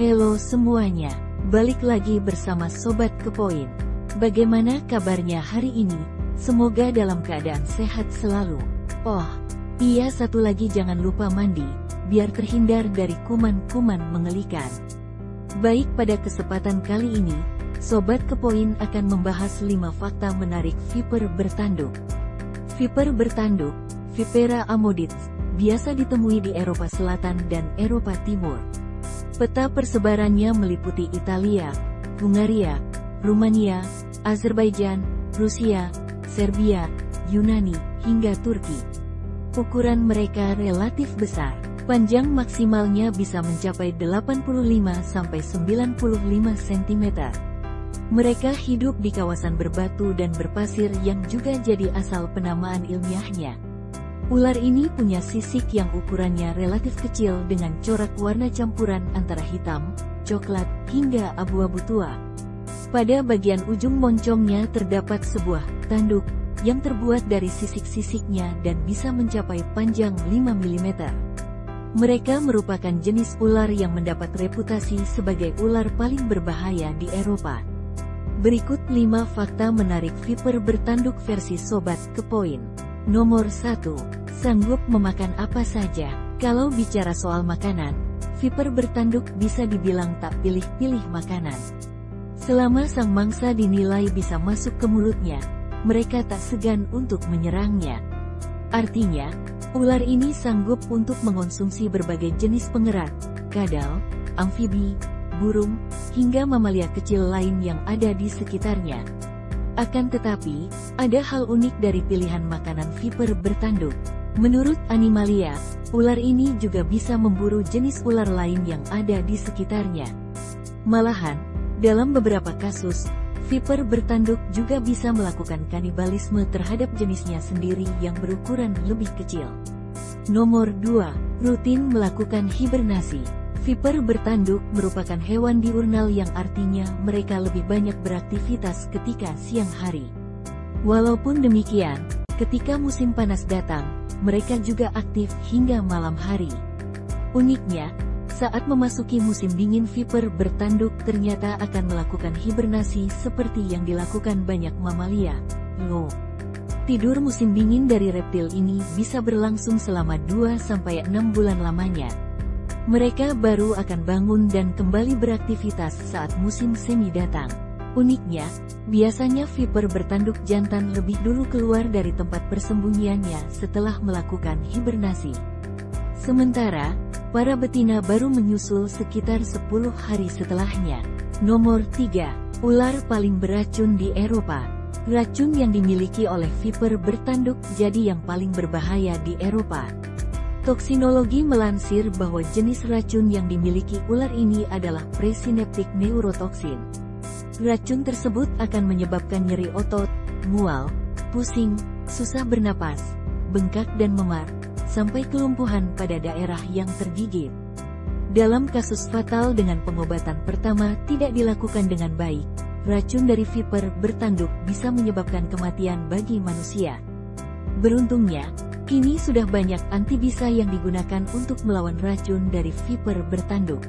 Halo semuanya, balik lagi bersama Sobat Kepoin. Bagaimana kabarnya hari ini? Semoga dalam keadaan sehat selalu. Oh, iya, satu lagi, jangan lupa mandi, biar terhindar dari kuman-kuman mengelikan. Baik, pada kesempatan kali ini, Sobat Kepoin akan membahas 5 fakta menarik viper bertanduk. Viper bertanduk, Vipera amodits, biasa ditemui di Eropa Selatan dan Eropa Timur. Peta persebarannya meliputi Italia, Hungaria, Rumania, Azerbaijan, Rusia, Serbia, Yunani, hingga Turki. Ukuran mereka relatif besar. Panjang maksimalnya bisa mencapai 85–95 cm. Mereka hidup di kawasan berbatu dan berpasir yang juga jadi asal penamaan ilmiahnya. Ular ini punya sisik yang ukurannya relatif kecil dengan corak warna campuran antara hitam, coklat, hingga abu-abu tua. Pada bagian ujung moncongnya terdapat sebuah tanduk yang terbuat dari sisik-sisiknya dan bisa mencapai panjang 5 mm. Mereka merupakan jenis ular yang mendapat reputasi sebagai ular paling berbahaya di Eropa. Berikut 5 fakta menarik viper bertanduk versi Sobat Kepoin. Nomor 1. Sanggup memakan apa saja. Kalau bicara soal makanan, viper bertanduk bisa dibilang tak pilih-pilih makanan. Selama sang mangsa dinilai bisa masuk ke mulutnya, mereka tak segan untuk menyerangnya. Artinya, ular ini sanggup untuk mengonsumsi berbagai jenis pengerat, kadal, amfibi, burung, hingga mamalia kecil lain yang ada di sekitarnya. Akan tetapi, ada hal unik dari pilihan makanan viper bertanduk. Menurut Animalia, ular ini juga bisa memburu jenis ular lain yang ada di sekitarnya. Malahan, dalam beberapa kasus, viper bertanduk juga bisa melakukan kanibalisme terhadap jenisnya sendiri yang berukuran lebih kecil. Nomor 2. Rutin melakukan hibernasi. Viper bertanduk merupakan hewan diurnal yang artinya mereka lebih banyak beraktivitas ketika siang hari. Walaupun demikian, ketika musim panas datang, mereka juga aktif hingga malam hari. Uniknya, saat memasuki musim dingin viper bertanduk ternyata akan melakukan hibernasi seperti yang dilakukan banyak mamalia. Tidur musim dingin dari reptil ini bisa berlangsung selama 2–6 bulan lamanya. Mereka baru akan bangun dan kembali beraktivitas saat musim semi datang. Uniknya, biasanya viper bertanduk jantan lebih dulu keluar dari tempat persembunyiannya setelah melakukan hibernasi. Sementara, para betina baru menyusul sekitar 10 hari setelahnya. Nomor 3. Ular paling beracun di Eropa. Racun yang dimiliki oleh viper bertanduk jadi yang paling berbahaya di Eropa. Toksinologi melansir bahwa jenis racun yang dimiliki ular ini adalah presynaptic neurotoxin. Racun tersebut akan menyebabkan nyeri otot, mual, pusing, susah bernapas, bengkak dan memar, sampai kelumpuhan pada daerah yang tergigit. Dalam kasus fatal dengan pengobatan pertama tidak dilakukan dengan baik, racun dari viper bertanduk bisa menyebabkan kematian bagi manusia. Beruntungnya, kini sudah banyak antibisa yang digunakan untuk melawan racun dari viper bertanduk.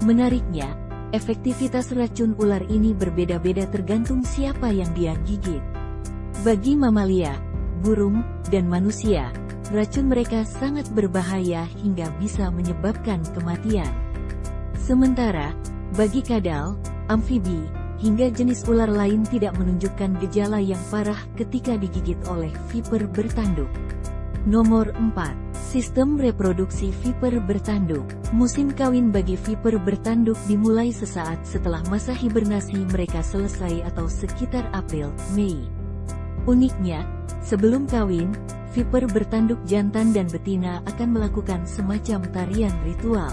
Menariknya, efektivitas racun ular ini berbeda-beda tergantung siapa yang dia gigit. Bagi mamalia, burung, dan manusia, racun mereka sangat berbahaya hingga bisa menyebabkan kematian. Sementara, bagi kadal, amfibi, hingga jenis ular lain tidak menunjukkan gejala yang parah ketika digigit oleh viper bertanduk. Nomor 4. Sistem reproduksi viper bertanduk. Musim kawin bagi viper bertanduk dimulai sesaat setelah masa hibernasi mereka selesai atau sekitar April-Mei. Uniknya, sebelum kawin, viper bertanduk jantan dan betina akan melakukan semacam tarian ritual.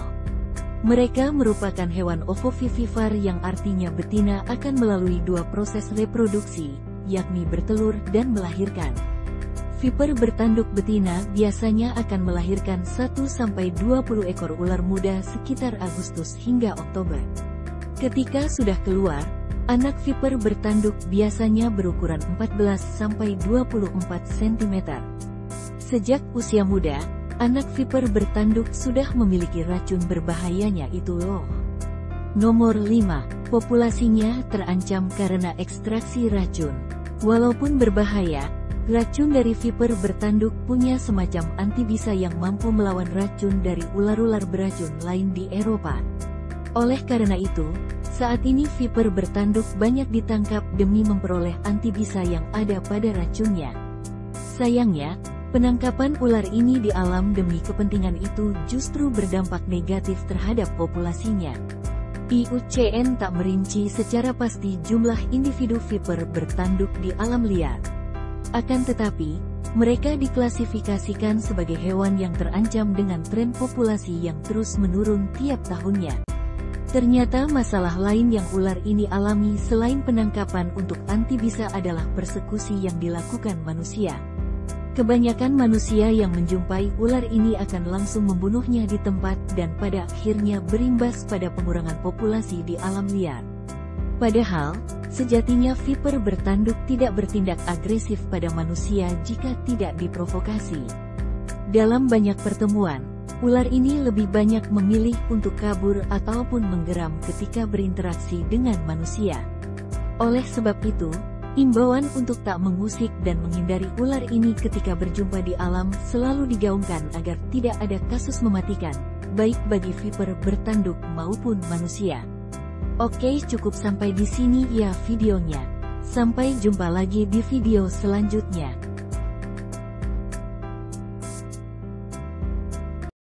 Mereka merupakan hewan ovovivipar yang artinya betina akan melalui 2 proses reproduksi, yakni bertelur dan melahirkan. Viper bertanduk betina biasanya akan melahirkan 1–20 ekor ular muda sekitar Agustus hingga Oktober. Ketika sudah keluar, anak viper bertanduk biasanya berukuran 14–24 cm. Sejak usia muda, anak viper bertanduk sudah memiliki racun berbahayanya itu loh. Nomor 5. Populasinya terancam karena ekstraksi racun. Walaupun berbahaya, racun dari viper bertanduk punya semacam antibisa yang mampu melawan racun dari ular-ular beracun lain di Eropa. Oleh karena itu, saat ini viper bertanduk banyak ditangkap demi memperoleh antibisa yang ada pada racunnya. Sayangnya, penangkapan ular ini di alam demi kepentingan itu justru berdampak negatif terhadap populasinya. IUCN tak merinci secara pasti jumlah individu viper bertanduk di alam liar. Akan tetapi, mereka diklasifikasikan sebagai hewan yang terancam dengan tren populasi yang terus menurun tiap tahunnya. Ternyata masalah lain yang ular ini alami selain penangkapan untuk antibisa adalah persekusi yang dilakukan manusia. Kebanyakan manusia yang menjumpai ular ini akan langsung membunuhnya di tempat dan pada akhirnya berimbas pada pengurangan populasi di alam liar. Padahal, sejatinya viper bertanduk tidak bertindak agresif pada manusia jika tidak diprovokasi. Dalam banyak pertemuan, ular ini lebih banyak memilih untuk kabur ataupun menggeram ketika berinteraksi dengan manusia. Oleh sebab itu, imbauan untuk tak mengusik dan menghindari ular ini ketika berjumpa di alam selalu digaungkan agar tidak ada kasus mematikan, baik bagi viper bertanduk maupun manusia. Oke, cukup sampai di sini ya videonya. Sampai jumpa lagi di video selanjutnya.